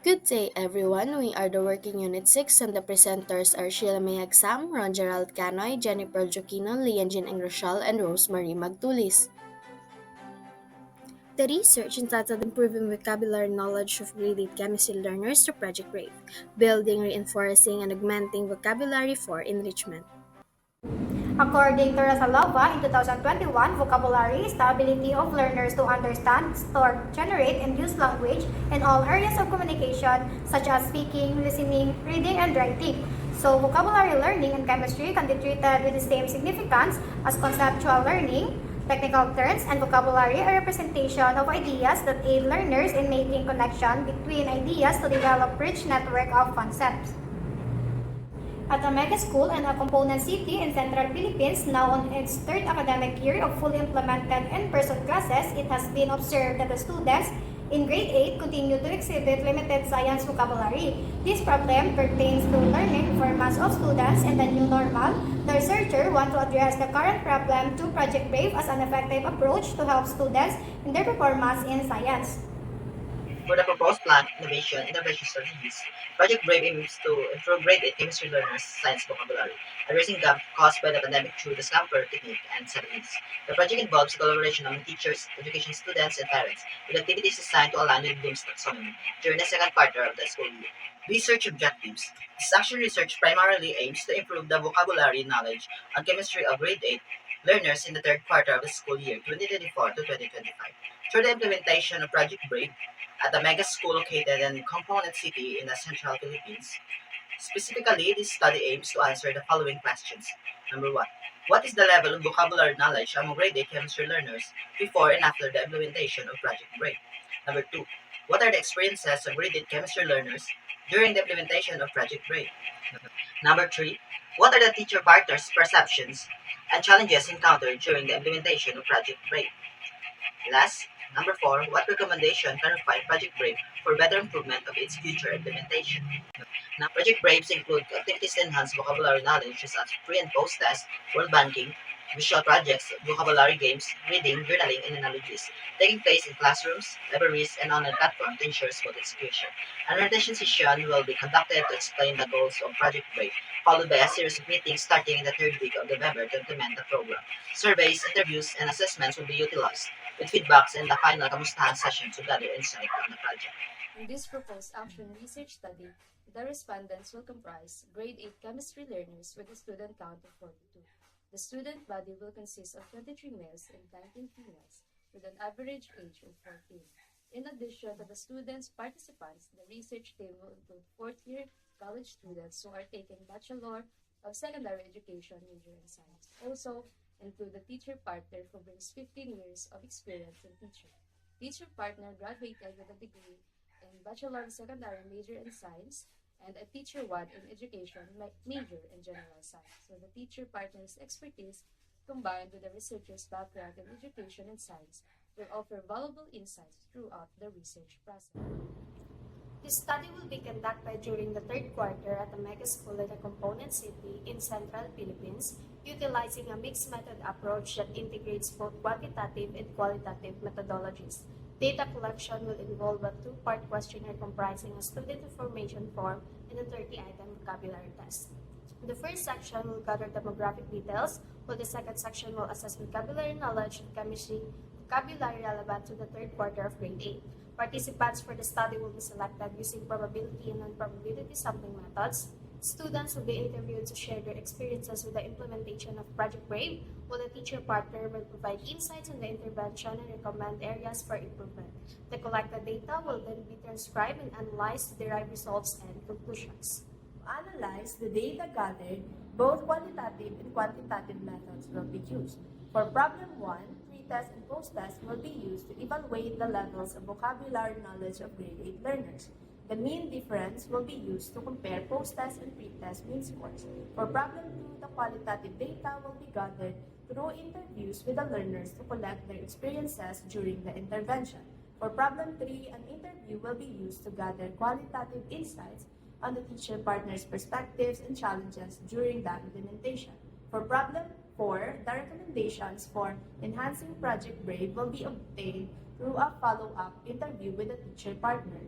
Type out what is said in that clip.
Good day, everyone. We are the Working Unit 6, and the presenters are Sheila May Agsam, Ron Gerald Canoy, Jennifer Joquino, Lian Jean Engroshal, and Rosemary Magtulis. The research entitled Improving Vocabulary Knowledge of Grade 8 Chemistry Learners to Project Brave, Building, Reinforcing, and Augmenting Vocabulary for Enrichment. According to Rasalova, in 2021, vocabulary is the ability of learners to understand, store, generate, and use language in all areas of communication, such as speaking, listening, reading, and writing. So, vocabulary learning in chemistry can be treated with the same significance as conceptual learning. Technical terms and vocabulary are representation of ideas that aid learners in making connection between ideas to develop rich network of concepts. At a mega school and a component city in Central Philippines, now on its third academic year of fully implemented in-person classes, it has been observed that the students in grade 8 continue to exhibit limited science vocabulary. This problem pertains to learning performance of students in the new normal. The researcher want to address the current problem to Project Brave as an effective approach to help students in their performance in science. For the proposed plan, innovation, intervention strategies, Project Brave aims to improve grade 8 chemistry learners' science vocabulary, addressing gap caused by the pandemic through the scamper technique and settings. The project involves collaboration among teachers, education students, and parents, with activities designed to align with Bloom's taxonomy during the second quarter of the school year. Research objectives. This action research primarily aims to improve the vocabulary knowledge on chemistry of grade 8 learners in the third quarter of the school year 2024 to 2025. Through the implementation of Project Brave, at a mega school located in Component City in the central Philippines. Specifically, this study aims to answer the following questions. Number one, what is the level of vocabulary knowledge among grade 8 chemistry learners before and after the implementation of Project Break? Number two, what are the experiences of grade 8 chemistry learners during the implementation of Project Break? Number three, what are the teacher partners' perceptions and challenges encountered during the implementation of Project Break? Last, number four, what recommendation can refine Project Brave for better improvement of its future implementation? Now, Project Braves include activities to enhance vocabulary knowledge such as pre and post tests, world banking, visual projects, vocabulary games, reading, journaling, and analogies, taking place in classrooms, libraries, and online platforms to ensure smooth execution. An orientation session will be conducted to explain the goals of Project Brave, followed by a series of meetings starting in the third week of November to implement the program. Surveys, interviews, and assessments will be utilized, with feedbacks and the final kamustahan session to gather insight on the project. In this proposed action research study, the respondents will comprise grade 8 chemistry learners with a student count of 42. The student body will consist of 23 males and 19 females with an average age of 14. In addition to the students participants, the research team will include fourth-year college students who are taking Bachelor of Secondary Education major in science. Also, include the teacher partner who brings 15 years of experience in teaching. Teacher partner graduated with a degree in Bachelor of Secondary major in science and a teacher one in education major in general science. So the teacher partner's expertise combined with the researcher's background in education and science will offer valuable insights throughout the research process. This study will be conducted during the third quarter at a mega school at a component city in central Philippines, utilizing a mixed method approach that integrates both quantitative and qualitative methodologies. Data collection will involve a two-part questionnaire comprising a student information form and a 30-item vocabulary test. The first section will gather demographic details, while the second section will assess vocabulary knowledge and chemistry vocabulary relevant to the third quarter of grade 8. Participants for the study will be selected using probability and non-probability sampling methods. Students will be interviewed to share their experiences with the implementation of Project Brave, while the teacher partner will provide insights on the intervention and recommend areas for improvement. The collected data will then be transcribed and analyzed to derive results and conclusions. To analyze the data gathered, both qualitative and quantitative methods will be used. For problem 1, pre-test and post-test will be used to evaluate the levels of vocabulary knowledge of grade 8 learners. The mean difference will be used to compare post-test and pre-test mean scores. For problem 2, the qualitative data will be gathered through interviews with the learners to collect their experiences during the intervention. For problem 3, an interview will be used to gather qualitative insights on the teacher partner's perspectives and challenges during the implementation. For problem 4, the recommendations for enhancing Project Brave will be obtained through a follow-up interview with the teacher partner.